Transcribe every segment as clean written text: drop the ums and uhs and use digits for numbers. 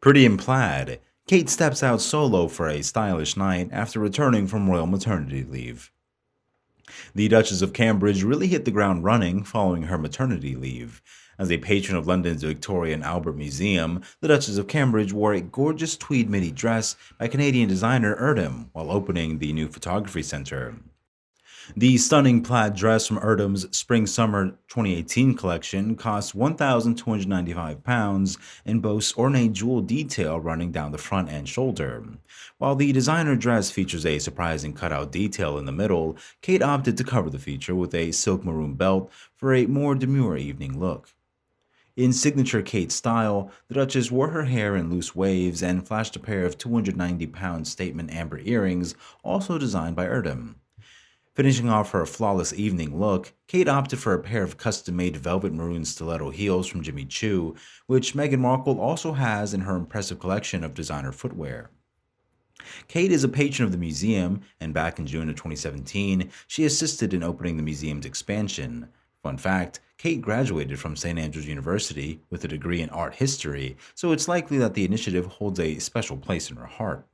Pretty in plaid, Kate steps out solo for a stylish night after returning from royal maternity leave. The Duchess of Cambridge really hit the ground running following her maternity leave. As a patron of London's Victoria and Albert Museum, the Duchess of Cambridge wore a gorgeous tweed midi dress by Canadian designer Erdem while opening the new photography center. The stunning plaid dress from Erdem's Spring-Summer 2018 collection costs £1,295 and boasts ornate jewel detail running down the front and shoulder. While the designer dress features a surprising cutout detail in the middle, Kate opted to cover the feature with a silk maroon belt for a more demure evening look. In signature Kate style, the Duchess wore her hair in loose waves and flashed a pair of 290-pound statement amber earrings, also designed by Erdem. Finishing off her flawless evening look, Kate opted for a pair of custom-made velvet maroon stiletto heels from Jimmy Choo, which Meghan Markle also has in her impressive collection of designer footwear. Kate is a patron of the museum, and back in June of 2017, she assisted in opening the museum's expansion. Fun fact, Kate graduated from St. Andrews University with a degree in art history, so it's likely that the initiative holds a special place in her heart.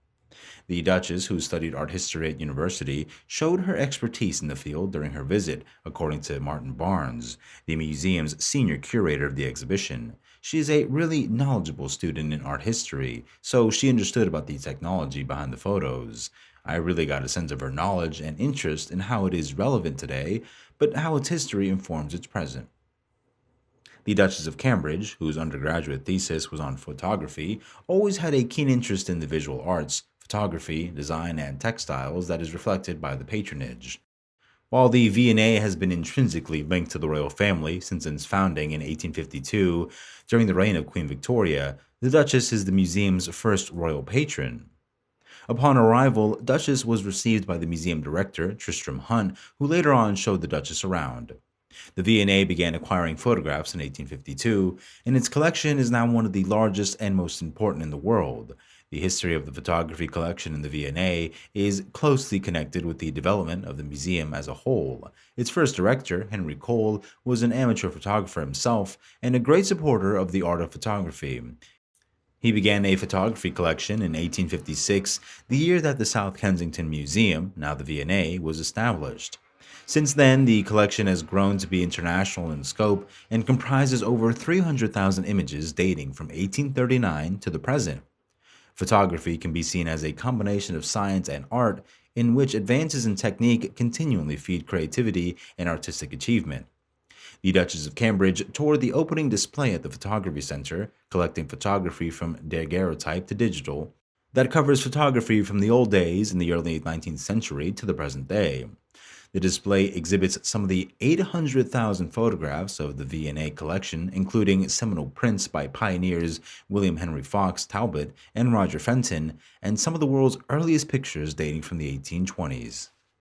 The Duchess, who studied art history at university, showed her expertise in the field during her visit, according to Martin Barnes, the museum's senior curator of the exhibition. She is a really knowledgeable student in art history, so she understood about the technology behind the photos. I really got a sense of her knowledge and interest in how it is relevant today, but how its history informs its present. The Duchess of Cambridge, whose undergraduate thesis was on photography, always had a keen interest in the visual arts, photography, design, and textiles that is reflected by the patronage. While the V&A has been intrinsically linked to the royal family since its founding in 1852, during the reign of Queen Victoria, the Duchess is the museum's first royal patron. Upon arrival, Duchess was received by the museum director, Tristram Hunt, who later on showed the Duchess around. The V&A began acquiring photographs in 1852, and its collection is now one of the largest and most important in the world. The history of the photography collection in the V&A is closely connected with the development of the museum as a whole. Its first director, Henry Cole, was an amateur photographer himself and a great supporter of the art of photography. He began a photography collection in 1856, the year that the South Kensington Museum, now the V&A, was established. Since then, the collection has grown to be international in scope and comprises over 300,000 images dating from 1839 to the present. Photography can be seen as a combination of science and art in which advances in technique continually feed creativity and artistic achievement. The Duchess of Cambridge toured the opening display at the Photography Center, collecting photography from daguerreotype to digital, that covers photography from the old days in the early 19th century to the present day. The display exhibits some of the 800,000 photographs of the V&A collection, including seminal prints by pioneers William Henry Fox Talbot and Roger Fenton, and some of the world's earliest pictures dating from the 1820s.